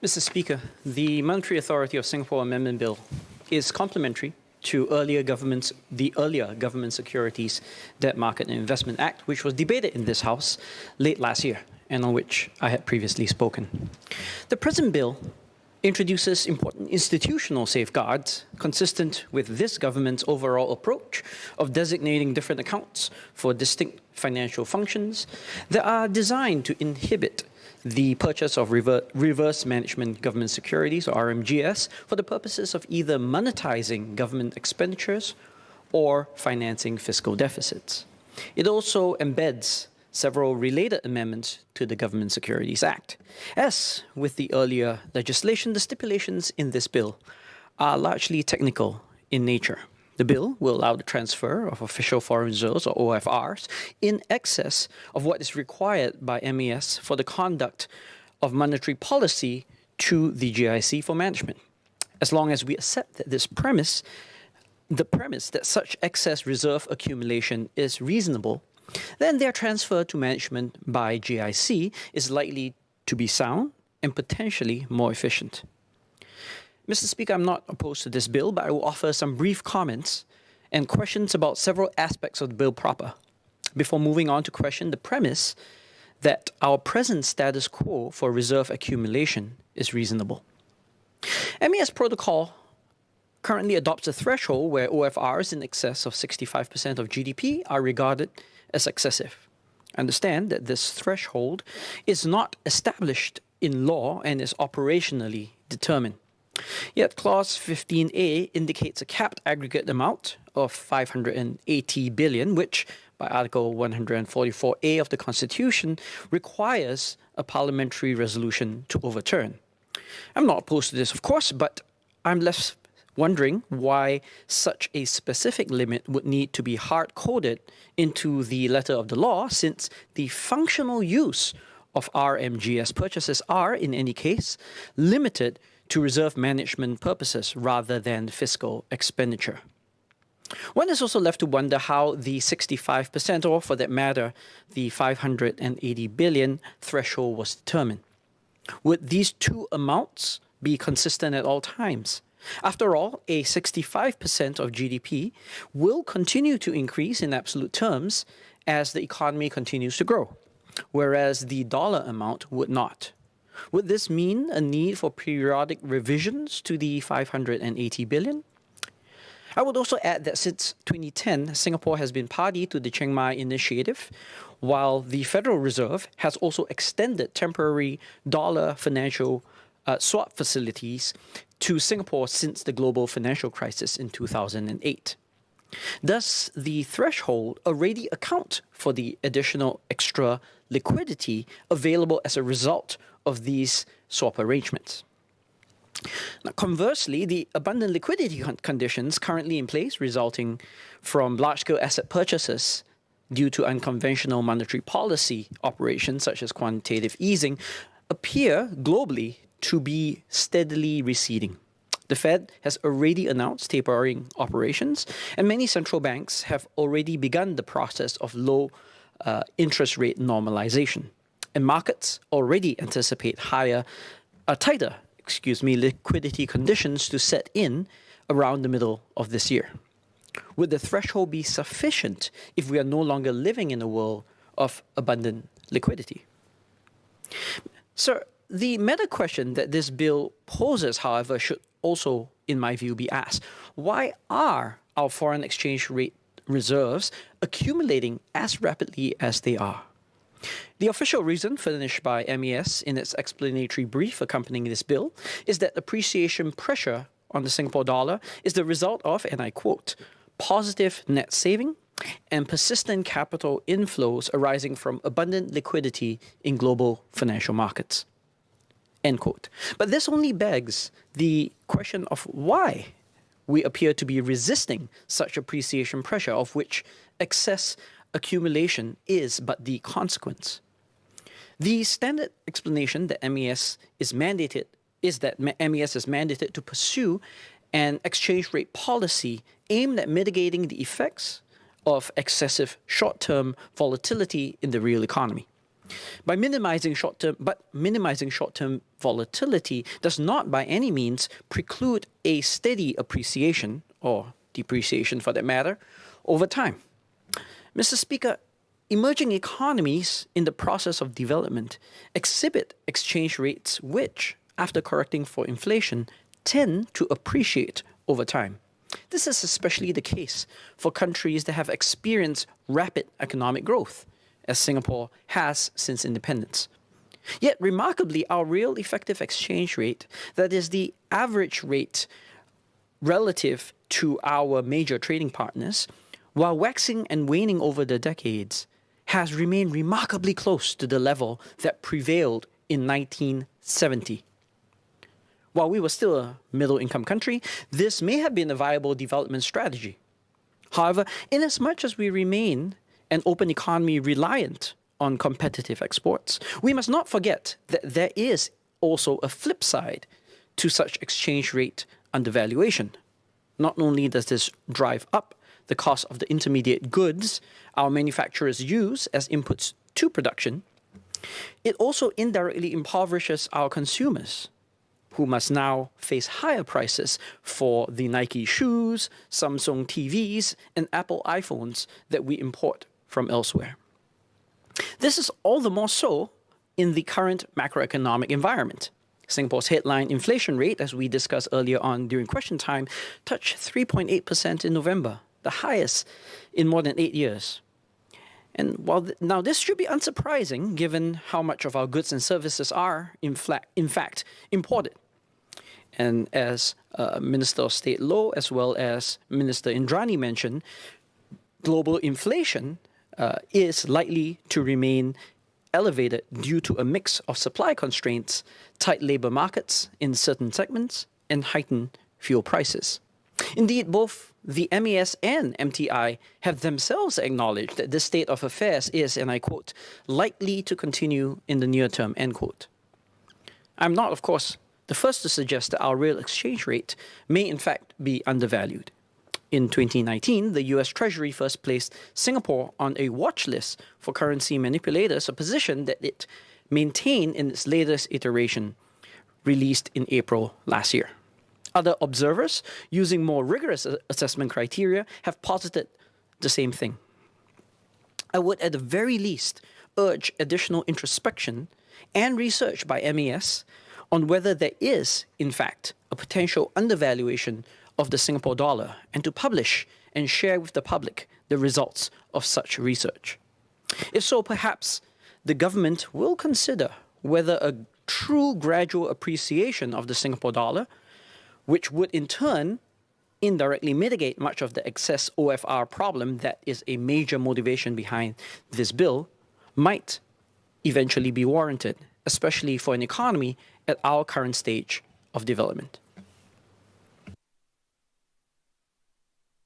Mr. Speaker, the Monetary Authority of Singapore Amendment Bill is complementary to the earlier Government Securities Debt Market and Investment Act, which was debated in this House late last year and on which I had previously spoken. The present bill introduces important institutional safeguards consistent with this government's overall approach of designating different accounts for distinct financial functions that are designed to inhibit the purchase of reverse management government securities, or RMGS, for the purposes of either monetizing government expenditures or financing fiscal deficits. It also embeds several related amendments to the Government Securities Act. As with the earlier legislation, the stipulations in this bill are largely technical in nature. The bill will allow the transfer of official foreign reserves, or OFRs, in excess of what is required by MAS for the conduct of monetary policy to the GIC for management. As long as we accept that the premise that such excess reserve accumulation is reasonable, then their transfer to management by GIC is likely to be sound and potentially more efficient. Mr. Speaker, I'm not opposed to this bill, but I will offer some brief comments and questions about several aspects of the bill proper, before moving on to question the premise that our present status quo for reserve accumulation is reasonable. MAS protocol currently adopts a threshold where OFRs in excess of 65% of GDP are regarded as excessive. Understand that this threshold is not established in law and is operationally determined. Yet Clause 15A indicates a capped aggregate amount of 580 billion, which by Article 144A of the Constitution requires a parliamentary resolution to overturn. I'm not opposed to this, of course, but I'm left wondering why such a specific limit would need to be hard-coded into the letter of the law, since the functional use of RMGS purchases are, in any case, limited to reserve management purposes rather than fiscal expenditure. One is also left to wonder how the 65%, or for that matter, the 580 billion threshold was determined. Would these two amounts be consistent at all times? After all, a 65% of GDP will continue to increase in absolute terms as the economy continues to grow, whereas the dollar amount would not. Would this mean a need for periodic revisions to the 580 billion? I would also add that since 2010, Singapore has been party to the Chiang Mai Initiative, while the Federal Reserve has also extended temporary dollar financial swap facilities to Singapore since the global financial crisis in 2008. Does the threshold already account for the additional extra liquidity available as a result of these swap arrangements? Now, conversely, the abundant liquidity conditions currently in place resulting from large-scale asset purchases due to unconventional monetary policy operations such as quantitative easing appear globally to be steadily receding. The Fed has already announced tapering operations, and many central banks have already begun the process of low interest rate normalization. And markets already anticipate tighter liquidity conditions to set in around the middle of this year. Would the threshold be sufficient if we are no longer living in a world of abundant liquidity? Sir, the meta question that this bill poses, however, should also, in my view, be asked. Why are our foreign exchange rate reserves accumulating as rapidly as they are? The official reason furnished by MAS in its explanatory brief accompanying this bill is that appreciation pressure on the Singapore dollar is the result of, and I quote, positive net saving and persistent capital inflows arising from abundant liquidity in global financial markets. End quote. But this only begs the question of why we appear to be resisting such appreciation pressure, of which excess accumulation is but the consequence. The standard explanation that MAS is mandated to pursue an exchange rate policy aimed at mitigating the effects of excessive short-term volatility in the real economy. But minimizing short-term volatility does not by any means preclude a steady appreciation, or depreciation for that matter, over time. Mr. Speaker, emerging economies in the process of development exhibit exchange rates which, after correcting for inflation, tend to appreciate over time. This is especially the case for countries that have experienced rapid economic growth, as Singapore has since independence. Yet, remarkably, our real effective exchange rate, that is the average rate relative to our major trading partners, while waxing and waning over the decades, has remained remarkably close to the level that prevailed in 1970. While we were still a middle-income country, this may have been a viable development strategy. However, inasmuch as we remain an open economy reliant on competitive exports, we must not forget that there is also a flip side to such exchange rate undervaluation. Not only does this drive up the cost of the intermediate goods our manufacturers use as inputs to production, it also indirectly impoverishes our consumers, who must now face higher prices for the Nike shoes, Samsung TVs, and Apple iPhones that we import from elsewhere. This is all the more so in the current macroeconomic environment. Singapore's headline inflation rate, as we discussed earlier on during question time, touched 3.8% in November, the highest in more than 8 years. And while now this should be unsurprising given how much of our goods and services are in fact imported. And as Minister of State Loh as well as Minister Indrani mentioned, global inflation is likely to remain elevated due to a mix of supply constraints, tight labor markets in certain segments, and heightened fuel prices. Indeed, both the MAS and MTI have themselves acknowledged that this state of affairs is, and I quote, likely to continue in the near term, end quote. I'm not, of course, the first to suggest that our real exchange rate may in fact be undervalued. In 2019, the US Treasury first placed Singapore on a watch list for currency manipulators, a position that it maintained in its latest iteration, released in April last year. Other observers, using more rigorous assessment criteria, have posited the same thing. I would at the very least urge additional introspection and research by MAS on whether there is, in fact, a potential undervaluation of the Singapore dollar, and to publish and share with the public the results of such research. If so, perhaps the government will consider whether a true gradual appreciation of the Singapore dollar, which would in turn indirectly mitigate much of the excess OFR problem that is a major motivation behind this bill, might eventually be warranted, especially for an economy at our current stage of development.